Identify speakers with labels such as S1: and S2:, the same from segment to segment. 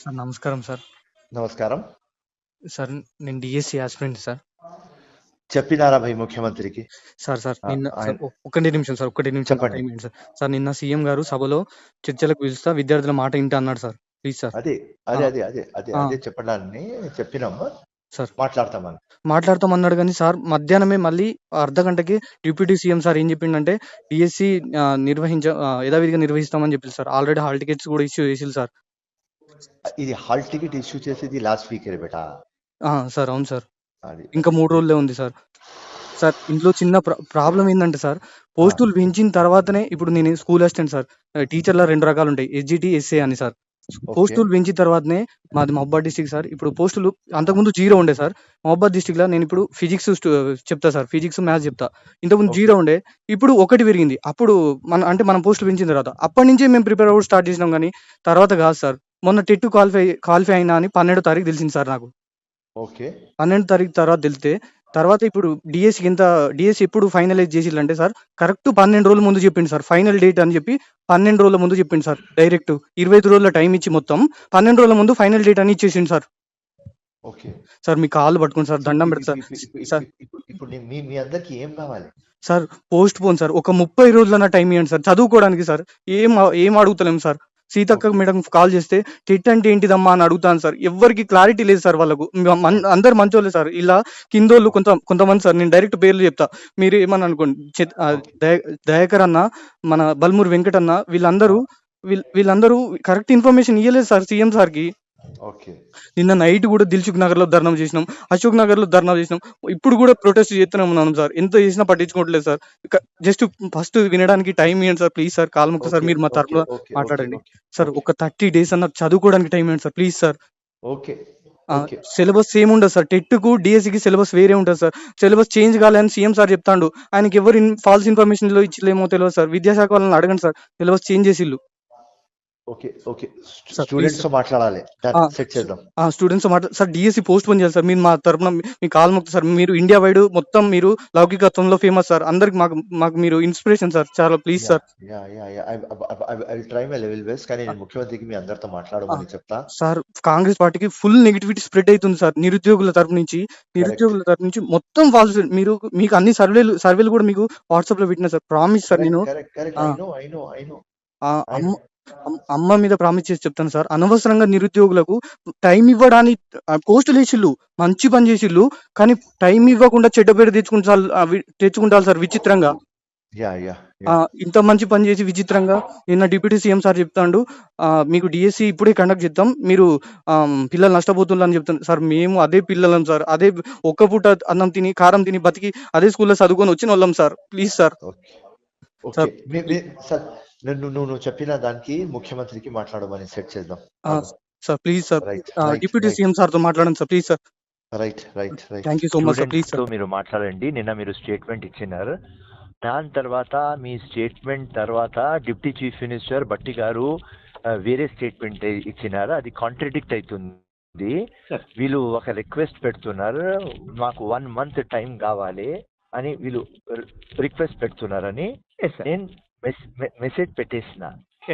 S1: Sir నమస్కారం sir.
S2: నమస్కారం.
S1: Sir నేను డీఎస్సీ యాస్పిరెంట్ సార్.
S2: చెప్పినారా భయ్ ముఖ్యమంత్రికి?
S1: సార్ నిన్న సార్
S2: ఆయన
S1: ఒక్కటే నిమిషం సార్, ఒక్కటే నిమిషం
S2: చెప్పండి.
S1: టైం ఇవ్వండి సార్. సార్ నిన్న సీఎం గారు సభలో చర్చలకు పిలుస్తా విద్యార్థుల మాట ఇంటా అన్నాడు సార్. Please sir.
S2: అదే
S1: ఆ,
S2: అదే అదే అదే అదే
S1: ఆ,
S2: అదే చెప్పడాన్ని చెప్పినాము,
S1: సార్
S2: మాట్లాడతామని.
S1: మాట్లాడతామన్నాడు కానీ సార్ మధ్యాహ్నమే మళ్ళీ అర్ధ గంటకి డిప్యూటీ సీఎం సార్ ఏం చెప్పిండంటే డిఎస్సి యథావిధిగా నిర్వహిస్తామని చెప్పింది సార్. ఆల్రెడీ హాల్ టికెట్స్ కూడా ఇష్యూ చేసింది సార్.
S2: ఇది హాల్ టికెట్ ఇష్యూ చేసేది లాస్ట్ వీక్ బేటా.
S1: సార్ అవును సార్.
S2: అది
S1: ఇంకా 3 రోజులే ఉంది సార్. సార్ ఇంట్లో చిన్న ప్రాబ్లం ఏందంటే సార్, పోస్టులు పెంచిన తర్వాతనే ఇప్పుడు నేను స్కూల్ అసిస్టెంట్ సార్. టీచర్‌ల 2 రకాలు ఉంటాయి. ఎస్‌జిటి, ఎస్ఏ అని సార్.
S2: ఓకే
S1: పోస్టులు పెంచిన తర్వాతనే మాది మహబాద్ డిస్ట్రిక్ట్ సార్. ఇప్పుడు పోస్టులు అంతకుముందు 0 ఉండే సార్. మహబాద్ డిస్ట్రిక్ట్‌లో నేను ఇప్పుడు ఫిజిక్స్ చెప్తా సార్. ఫిజిక్స్, మ్యాథ్స్ చెప్తా. ఇంతకుముందు
S2: ఓకే
S1: 0 ఉండే. ఇప్పుడు 1 పెరిగింది. అప్పుడు మనం పోస్టులు పెంచిన తర్వాత. అప్పటినుంచే మేము ప్రిపేర్ అవ్వడం స్టార్ట్ చేసినాం గానీ, తర్వాత కాదు సార్. మొన్న టెట్ క్వాలిఫై అయినా అని 12వ తారీఖు తెలిసింది సార్ నాకు.
S2: ఓకే
S1: 12 తారీఖు తర్వాత తెలిస్తే, తర్వాత ఇప్పుడు డీఎస్సీ ఎప్పుడు ఫైనలైజ్ చేసిల్లంటే సార్, కరెక్ట్ 12 రోజుల ముందు చెప్పిండు సార్. ఫైనల్ డేట్ అని చెప్పి 12 రోజుల ముందు చెప్పిండు సార్. డైరెక్ట్ 25 రోజుల టైం ఇచ్చి మొత్తం 12 రోజుల ముందు ఫైనల్ డేట్ అని ఇచ్చేసిండు సార్.
S2: ఓకే
S1: సార్ మీ కాళ్ళు పట్టుకోండి సార్, దండం పెడతా సార్.
S2: ఇప్పుడు మీ మీ అందరికి ఏం కావాలి?
S1: సార్ పోస్ట్ పోన్ సార్, ఒక 30 రోజులన్నా టైం ఇవ్వండి సార్ చదువుకోవడానికి సార్. ఏం అడుగుతలేం sir. Seethakka
S2: okay
S1: madam call చేస్తే టెట్ అంటే ఏంటిదమ్మా అని అడుగుతాను సార్. ఎవ్వరికి క్లారిటీ లేదు సార్ వాళ్ళకు. అందరు మంచోళ్ళే సార్. ఇలా కిందోళ్ళు కొంతమంది సార్, నేను డైరెక్ట్ పేర్లు చెప్తా, మీరు ఏమని అనుకోండి.
S2: ఓకే
S1: దయాకర్ అన్న, మన బల్మూరి వెంకటన్న, వీళ్ళందరూ కరెక్ట్ ఇన్ఫర్మేషన్ ఇవ్వలేదు సార్ సీఎం సార్కి.
S2: ఓకే
S1: నిన్న నైట్ కూడా దిల్సుఖ్ నగర్ లో ధర్నా చేసినాం, అశోక్ నగర్ లో ధర్నా చేసినాం. ఇప్పుడు కూడా ప్రొటెస్ట్ చేస్తూనే ఉన్నాం సార్. ఎంత చేసినా పట్టించుకోవట్లేదు సార్. జస్ట్ ఫస్ట్ వినడానికి టైం ఇవ్వండి సార్ ప్లీజ్ సార్. కాల్ ముక్త సార్,
S2: ఓకే
S1: మీరు మా
S2: ఓకే
S1: తరఫున
S2: ఓకే ఓకే
S1: మాట్లాడండి
S2: ఓకే
S1: సార్.
S2: ఓకే
S1: ఒక 30 days అన్న చదువుకోవడానికి టైం ఇవ్వండి sir please sir.
S2: Okay okay
S1: syllabus same ఉండదు సార్. టెట్ కు డిఎస్సికి సిలబస్ వేరే ఉంటుంది సార్. సిలబస్ చేంజ్ కాలేదని సీఎం సార్ చెప్తాండు. ఆయనకి ఎవరు ఫాల్స్ ఇన్ఫర్మేషన్ లో ఇచ్చిలేమో తెలియదు సార్. విద్యాశాఖ వాళ్ళని అడగండి సార్, సిలబస్ చేంజ్ చేసిల్లు
S2: okay okay
S1: sir please
S2: students
S1: sir.
S2: తో మాట్లాడాలి, సెట్ చేద్దాం.
S1: స్టూడెంట్స్ మాట సార్, డిఎస్సి పోస్ట్ పోన్ చేయాలి సార్. మీరు మా తరపున మీ కాల్ మొక్తా సార్. మీరు ఇండియా వైడ్ మొత్తం మీరు లౌకికత్వంలో ఫేమస్ సార్. అందరికి మాకు మీరు ఇన్స్పిరేషన్ సార్. చాలా please
S2: yeah
S1: sir.
S2: Yeah yeah yeah I will try my level best, కానీ నేను ముఖ్యమంత్రికి మీ అందరితో మాట్లాడమని చెప్తా.
S1: సార్ కాంగ్రెస్ పార్టీకి ఫుల్ నెగిటివిటీ స్ప్రెడ్ అవుతుంది సార్. నిరుద్యోగుల తరపు
S2: కరెక్ట్
S1: నుంచి మొత్తం ఫాల్స్. మీకు అన్ని సర్వేలు కూడా మీకు వాట్సాప్ లో పెట్టినా సార్. Promise sir.
S2: కరెక్ట్
S1: నేను
S2: కరెక్ట్ కరెక్ట్
S1: ఆ,
S2: ఐ నో
S1: ఆ,
S2: ఐ
S1: అమ్మ
S2: నో
S1: అమ్మ మీద ప్రామిస్ చేసి చెప్తాను సార్. అనవసరంగా నిరుద్యోగులకు టైం ఇవ్వడానికి పోస్టులు వేసిళ్ళు, మంచి పని చేసిళ్ళు, కానీ టైం ఇవ్వకుండా చెడ్డ పేరు తెచ్చుకుంటారు సార్ విచిత్రంగా.
S2: యా యా యా
S1: ఇంత మంచి పని చేసి విచిత్రంగా నిన్న డిప్యూటీ సీఎం సార్ చెప్తాండు, మీకు డిఎస్సి ఇప్పుడే కండక్ట్ చేద్దాం, మీరు పిల్లలు నష్టపోతున్నారు అని చెప్తాను సార్. మేము అదే పిల్లలం సార్. అదే ఒక్క పూట అన్నం తిని కారం తిని బతికి అదే స్కూల్లో చదువుకొని వచ్చిన వాళ్ళం sir. Please sir.
S2: Okay okay
S1: sir
S2: sir, నువ్వు చెప్పిన దానికి ముఖ్యమంత్రికి మాట్లాడమని సెట్ చేద్దాం.
S1: Sir please sir.
S2: Right right
S1: deputy
S2: right
S1: CM సార్తో మాట్లాడండి sir please sir.
S2: Right right right
S1: thank you so much sir please
S3: students తో
S1: సార్.
S3: మీరు మాట్లాడండి. నిన్న మీరు స్టేట్మెంట్ ఇచ్చినారు. దాని తర్వాత మీ స్టేట్మెంట్ తర్వాత డిప్యూటీ చీఫ్ మినిస్టర్ భట్టి గారు వేరే స్టేట్మెంట్ ఇచ్చినారు. అది కాంట్రడిక్ట్ అవుతుంది. వీళ్ళు ఒక రిక్వెస్ట్ పెడుతున్నారు, మాకు 1 month టైం కావాలి అని వీళ్ళు రిక్వెస్ట్ పెడుతున్నారని నేను మెసేజ్ పెట్టేసిన.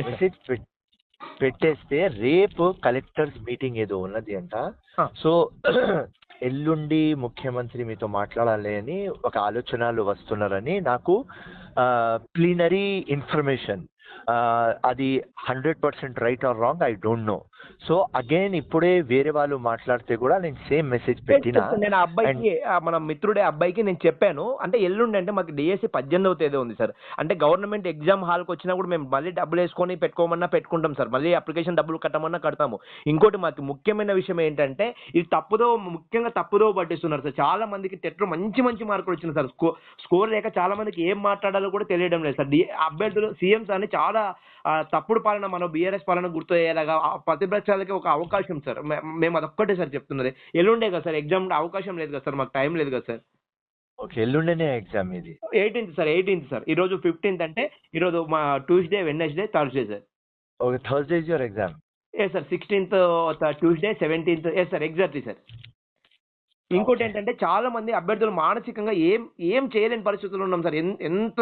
S3: మెసేజ్ పెట్టేస్తే రేపు కలెక్టర్స్ మీటింగ్ ఏదో ఉన్నది అంట. సో ఎల్లుండి ముఖ్యమంత్రి మీతో మాట్లాడాలి అని ఒక ఆలోచనలు వస్తున్నారని నాకు ప్లీనరీ ఇన్ఫర్మేషన్. అది 100% right are wrong I don't know. So again ఇప్పుడే వేరే వాళ్ళు మాట్లాడితే కూడా నేను సేమ్ మెసేజ్ పెట్టినా.
S4: నేను ఆ అబ్బాయికి, మన మిత్రుడే అబ్బాయికి నేను చెప్పాను. అంటే ఎల్లుండి అంటే మాకు డిఎస్సి 18వ తేదీ ఉంది సార్. అంటే గవర్నమెంట్ ఎగ్జామ్ హాల్కి వచ్చినా కూడా మేము మళ్ళీ డబ్బులు వేసుకొని పెట్టుకోమన్నా పెట్టుకుంటాం సార్. మళ్ళీ అప్లికేషన్ డబ్బులు కట్టమన్నా కడతాము. ఇంకోటి మాకు ముఖ్యమైన విషయం ఏంటంటే, ఇది ముఖ్యంగా తప్పుదో పట్టిస్తున్నారు సార్. చాలా మందికి టెట్లో మంచి మంచి మార్కులు వచ్చినాయి సార్. స్కోర్ లేక చాలా మందికి ఏం మాట్లాడాలో కూడా తెలియడం లేదు సార్. అభ్యర్థులు సీఎంస్ అని చాలా తప్పుడు పాలన, మనం బీఆర్ఎస్ పాలన గుర్తు అయ్యేలాగా ప్రతిపక్షాలకి ఒక అవకాశం సార్. మేము అదొక్కటే సార్ చెప్తున్నది. ఎల్లుండే కదా సార్ ఎగ్జామ్, అవకాశం లేదు కదా సార్, మాకు టైం లేదు కదా సార్.
S3: ఓకే, ఎల్లుండేనే ఎగ్జామ్ ఇది.
S4: 18th sir, 18th sir. ఈరోజు 15th అంటే ఈరోజు మా Tuesday, Wednesday, Thursday sir.
S3: Okay, Thursday is your exam.
S4: Sir 16th Tuesday, 17th sir, exactly sir. ఇంకోటి ఏంటంటే చాలా మంది అభ్యర్థులు మానసికంగా ఏం చేయలేని పరిస్థితుల్లో ఉన్నాం సార్. ఎంత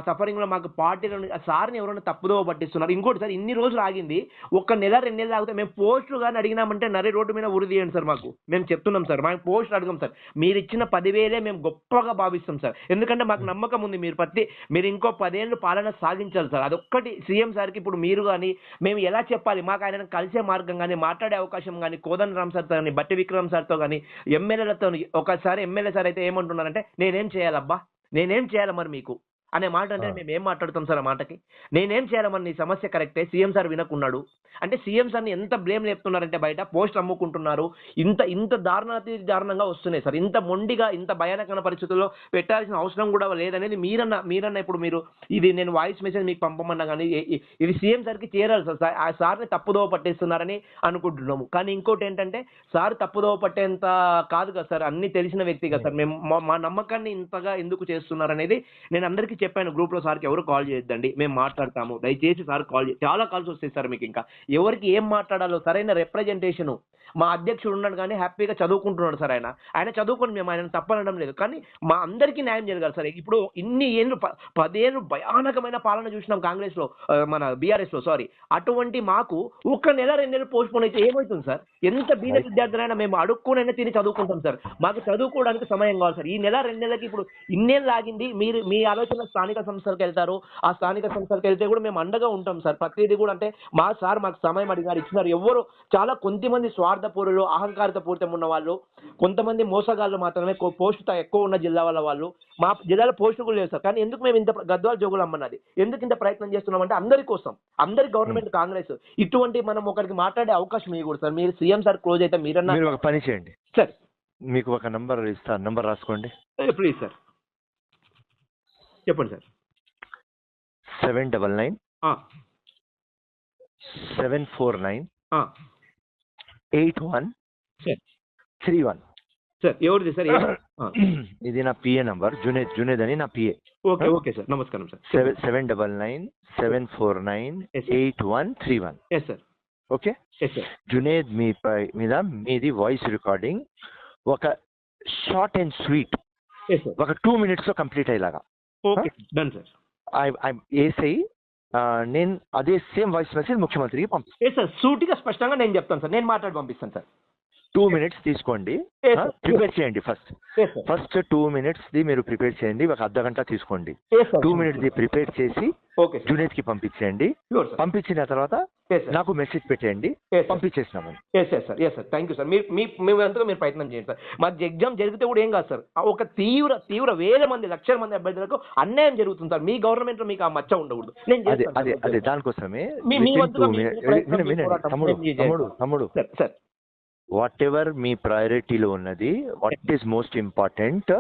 S4: సఫరింగ్ లో మాకు పార్టీలో సార్ని ఎవరైనా తప్పుదోవ పట్టిస్తున్నారు. ఇంకోటి సార్, ఇన్ని రోజులు ఆగింది, ఒక నెల 2 నెలలు ఆగితే మేము పోస్టులు కానీ అడిగినామంటే నరి రోడ్డు మీద ఉరి తీయండి సార్. మాకు మేము చెప్తున్నాం సార్, మాకు పోస్టులు అడగం సార్. మీరు ఇచ్చిన 10,000 మేము గొప్పగా భావిస్తాం సార్. ఎందుకంటే మాకు నమ్మకం ఉంది మీరు ఇంకో 10 ఏళ్ళు పాలన సాగించాలి సార్. అదొక్కటి సీఎం సార్కి ఇప్పుడు మీరు కానీ మేము ఎలా చెప్పాలి, మాకు ఆయన కలిసే మార్గం కానీ, మాట్లాడే అవకాశం కానీ, కోదండరామ్ సార్తో కానీ, బట్టి విక్రమ్ సార్తో కానీ, ఎమ్మెల్యేలతో ఒకసారి ఎమ్మెల్యే సార్ అయితే ఏమంటున్నారంటే నేనేం చేయాలబ్బా, నేనేం చేయాలి మరి మీకు అనే మాట అంటే మేము ఏం మాట్లాడుతాం సార్? ఆ మాటకి నేనేం చేయాలి మరి, నీ సమస్య కరెక్టే, సీఎం సార్ వినకున్నాడు అంటే సీఎం సార్ని ఎంత బ్లేమ్ లేపుతున్నారంటే బయట పోస్ట్ అమ్ముకుంటున్నారు. ఇంత దారుణంగా వస్తున్నాయి సార్. ఇంత మొండిగా ఇంత భయానకమైన పరిస్థితుల్లో పెట్టాల్సిన అవసరం కూడా లేదనేది మీరన్న ఇప్పుడు మీరు ఇది నేను వాయిస్ మెసేజ్ మీకు పంపమన్నా కానీ ఇది సీఎం సార్కి చేరాలి సార్. ఆ సార్ని తప్పుదోవ పట్టేస్తున్నారని అనుకుంటున్నాము. కానీ ఇంకోటి ఏంటంటే సార్ తప్పుదోవ పట్టేంత కాదు కదా సార్, అన్ని తెలిసిన వ్యక్తి కదా సార్. మేము మా నమ్మకాన్ని ఇంతగా ఎందుకు చేస్తున్నారు అనేది నేను అందరికీ చెప్పాను గ్రూప్ లో. సార్కి ఎవరు కాల్ చేయొద్దండి, మేము మాట్లాడతాము, దయచేసి సార్ కాల్ చాలా కాల్స్ వస్తాయి సార్ మీకు. ఇంకా ఎవరికి ఏం మాట్లాడాలో సరైన రిప్రజెంటేషన్ మా అధ్యక్షుడు ఉన్నాడు కానీ హ్యాపీగా చదువుకుంటున్నాడు సార్. ఆయన చదువుకొని మేము ఆయన తప్పనడం లేదు, కానీ మా అందరికీ న్యాయం జరగాలి సార్. ఇప్పుడు ఇన్ని ఏళ్ళు 10 ఏళ్ళు భయానకమైన పాలన చూసినాం కాంగ్రెస్ లో, మన బీఆర్ఎస్ లో సారీ. అటువంటి మాకు ఒక నెల 2 నెలలు పోస్ట్ పోన్ అయితే ఏమవుతుంది సార్? ఎంత బీద విద్యార్థులైనా మేము అడుక్కునైనా తిని చదువుకుంటాం సార్. మాకు చదువుకోవడానికి సమయం కావాలి సార్. ఈ నెల 2 నెలలకి ఇప్పుడు ఇన్నేళ్ళు ఆగింది. మీ ఆలోచన స్థానిక సంస్థలకు వెళ్తారు, ఆ స్థానిక సంస్థలకు వెళ్తే కూడా మేము అండగా ఉంటాం సార్. ప్రతిదీ కూడా అంటే మాకు సమయం అడిగారు, ఇచ్చినారు. ఎవరు చాలా కొంతమంది స్వార్థపూరులు, అహంకారత పూరితం ఉన్న వాళ్ళు, కొంతమంది మోసగాళ్ళు మాత్రమే పోస్టు ఎక్కువ ఉన్న జిల్లా వాళ్ళు. మా జిల్లాలో పోస్టు కూడా లేదు సార్. కానీ ఎందుకు మేము ఇంత గద్వాల జోగులు అమ్మన్నది ఎందుకు ఇంత ప్రయత్నం చేస్తున్నామంటే అందరి కోసం, అందరి గవర్నమెంట్ కాంగ్రెస్ ఇటువంటి మనం ఒకరికి మాట్లాడే అవకాశం ఇవ్వకూడదు సార్. మీరు సీఎం సార్ క్లోజ్ అయితే మీరు
S3: ఒక పని చేయండి
S4: సార్,
S3: మీకు ఒక నంబర్ ఇస్తాను, నంబర్ రాసుకోండి
S4: ప్లీజ్ సార్. చెప్పండి సార్.
S3: 799 749 8131
S4: సార్. ఎవరిది సార్?
S3: ఇది నా పిఏ నంబర్, జునేద్ అని నా పిఏ.
S4: ఓకే సార్, నమస్కారం సార్.
S3: 799 749 8131.
S4: సార్.
S3: ఓకే జునేద్ మీద మీది వాయిస్ రికార్డింగ్ ఒక షార్ట్ అండ్ స్వీట్ ఒక 2 minutes లో కంప్లీట్ అయ్యేలాగా వేసి నేను అదే సేమ్ వాయిస్ మెసేజ్ ముఖ్యమంత్రికి పంపిస్తాను
S4: సార్. సూటిగా స్పష్టంగా నేను చెప్తాను సార్, నేను మాట్లాడి పంపిస్తాను సార్.
S3: 2 minutes తీసుకోండి, ప్రిపేర్ చేయండి. ఫస్ట్ 2 minutes ది మీరు ప్రిపేర్ చేయండి, ఒక అర్ధ గంట తీసుకోండి. 2 minutes ది ప్రిపేర్ చేసి జునేద్ కి పంపించేయండి. పంపించిన తర్వాత నాకు మెసేజ్ పెట్టేయండి, పంపించేసినామని.
S4: Thank you sir. మేము ఎంతగా మీరు ప్రయత్నం చేయండి సార్. మాకు ఎగ్జామ్ జరిగితే కూడా ఏం కాదు సార్, ఒక తీవ్ర వేల మంది లక్షల మంది అభ్యర్థులకు అన్యాయం జరుగుతుంది సార్. మీ గవర్నమెంట్ లో మీకు ఆ మచ్చ ఉండకూడదు.
S3: అదే దానికోసమే తమ్ముడు
S4: సార్,
S3: వాట్ ఎవర్ మీ ప్రయారిటీలో ఉన్నది, what is most important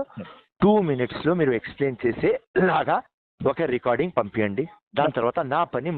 S3: 2 minutes లో మీరు ఎక్స్ప్లెయిన్ చేసే లాగా ఒక రికార్డింగ్ పంపించండి. దాని తర్వాత నా పని